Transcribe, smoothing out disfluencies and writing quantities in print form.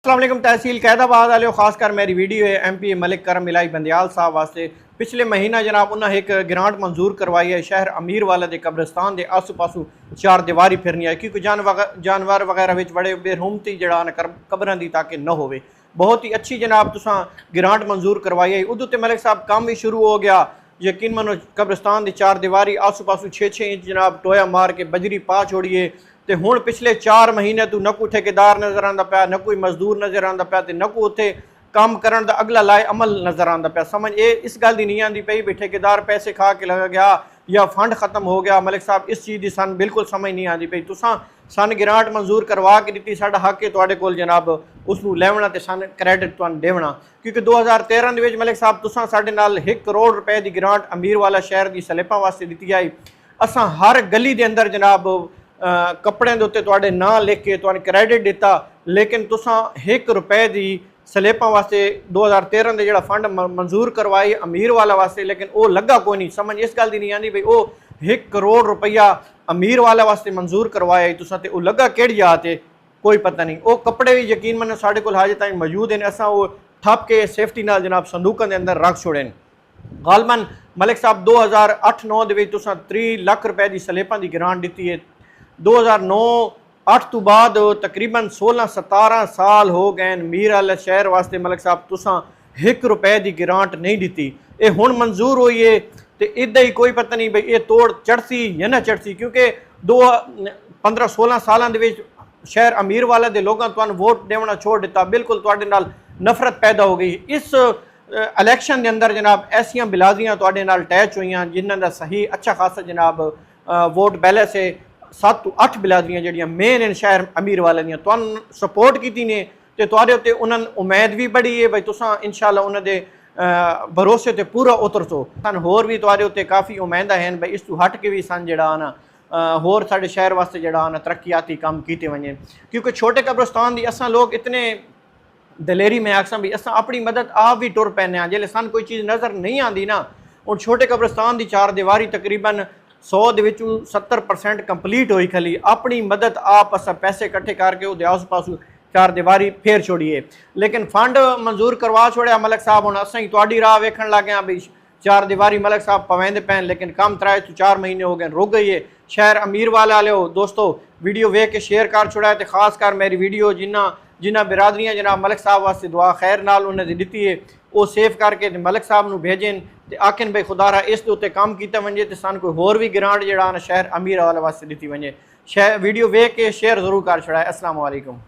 अस्सलाम वालेकुम। तहसील कैदाबाद वाले खासकर मेरी वीडियो है MP मलिक करम इलाई बंदियाल साहब वास्ते पिछले महीना जनाब उन्हें एक ग्रांट मंजूर करवाई है शहर अमीर वाला दे कब्रिस्तान के आसू पासू चार दीवारी फिरनी है क्योंकि जानवर वगैरह विच बड़े बेरहमती जड़ा कब्रां दी ताकि न होवे। बहुत ही अच्छी जनाब तुसां ग्रांट मंजूर करवाई है। उदू ते मलिक साहब काम भी शुरू हो गया। यकीन मनो कब्रिस्तान की चार दीवारी आसू पासू 6-6 इंच जनाब टोया मार के बजरी पा छोड़िए। तो हुण पिछले 4 महीने तू न कोई ठेकेदार नज़र आता पाया, न कोई मजदूर नज़र आता पाया, तो न कोई उत्थे काम करन दा अगला लाए अमल नज़र आता पाया। समझ ये इस गल की नहीं आती पई भी ठेकेदार पैसे खा के लगा गया या फंड खत्म हो गया। मलिक साहब इस चीज़ की सन बिल्कुल समझ नहीं आती पई। तुसां सन ग्रांट मंजूर करवा के दी, साडा हक है तुहाडे कोल जनाब उसनूं लैवना ते सन क्रेडिट तुहानूं देवना। क्योंकि 2013 दे विच मलिक साहब तुसां साडे नाल 1 करोड़ रुपए की ग्रांट अमीर वाला शहर की स्लैपां वास्ते दी आई। असां हर गली के अंदर जनाब कपड़े के उत्ते तुहाडे नां लिख के तुहानूं क्रेडिट दिता, लेकिन तुसां 1 रुपए की स्लैपां वास्ते 2013 के जो फंड मंजूर करवाई अमीर वाला वास्ते, लेकिन वो लगा कोई नहीं। समझ इस गल की नहीं आती भाई वो 1 करोड़ रुपया अमीर वाला वास्ते मंजूर करवाया तुसां ते वो लगा केड़ी जाते कोई पता नहीं। वो कपड़े भी यकीन मनो साढ़े कोल हाजे ताईं मौजूद हैं। असां वो ठप के सेफ्टी नाल जनाब संदूकों के अंदर रख छोड़े। गालबन मलिक साहब 2008-9 के 30 लाख रुपए की स्लैपां की ग्रांट दी है। 2009-8 तो बाद तकरीबन 16-17 साल हो गए मीर वाले शहर वास्ते मलिक साहब तुसां 1 रुपए की ग्रांट नहीं दी। ये हुण मंजूर हुई है तो इदा ही कोई पता नहीं भाई ये तोड़ चढ़सी या ना चढ़सी। क्योंकि 15-16 सालों के शहर अमीर वाले दे लोगों तुहानूं वोट देना छोड़ दिता, बिल्कुल तुहाडे नाल नफरत पैदा हो गई। इस इलैक्शन के अंदर जनाब ऐसियां बिलाजियां तुहाडे नाल अटैच हुई जिन्हां दा सही अच्छा खासा जनाब वोट बैलेंस से 7 तो 8 बिलाजियां जड़ियां मेन इन शहर अमीर वाले दियां तुहानूं सपोर्ट की ने तो तुहाडे उत्ते उन्होंने उम्मीद भी बड़ी है भाई तुसां इंशाअल्लाह उन्होंने भरोसे ते पूरा उतरसो। सन होर भी तुहाडे उत्ते काफ़ी उम्मीदां हैं भाई इस तू हट के भी सन जड़ा ना होर साडे शहर वास्ते जड़ा ना तरक्याती काम कीते वने। क्योंकि छोटे कब्रिस्तान की असां लोग इतने दलेरी में आखसां भी असां अपनी मदद आप भी टुर पैने जिसले सन कोई चीज़ नज़र नहीं आती ना। और छोटे कब्रिस्तान की चार दीवारी तकरीबन 100 दे विचों 70% कंप्लीट हुई खली। अपनी मदद आप अस पैसे इकट्ठे करके वो आस पासू चार दीवारी फेर छोड़िए। लेकिन फंड मंजूर करवा छोड़िया मलिक साहब। हम असें तुहाडी राह वेखण लग गए भी चार दीवारी मलिक साहब पवेंदे पैन, लेकिन कम 3 तो 4 महीने हो गए रुक गई है। शहर अमीर वाले हो दोस्तों वीडियो वेख के शेयर कर छोड़ा तो खास कर मेरी वीडियो जिन्हें बिरादरियाँ जनाब मलिक साहब वास्ते दुआ खैर नाल उन्हें दी है वो सेव करके मलिक साहब नूं भेजन तो आखिन भाई खुदारा इस उत्ते काम किया वजे तो सन कोई होर भी ग्रांट जड़ा शहर अमीर वाले वास्ते दी वजे। वीडियो वेख के शेयर जरूर कर छड़ाए। अस्सलाम वालेकुम।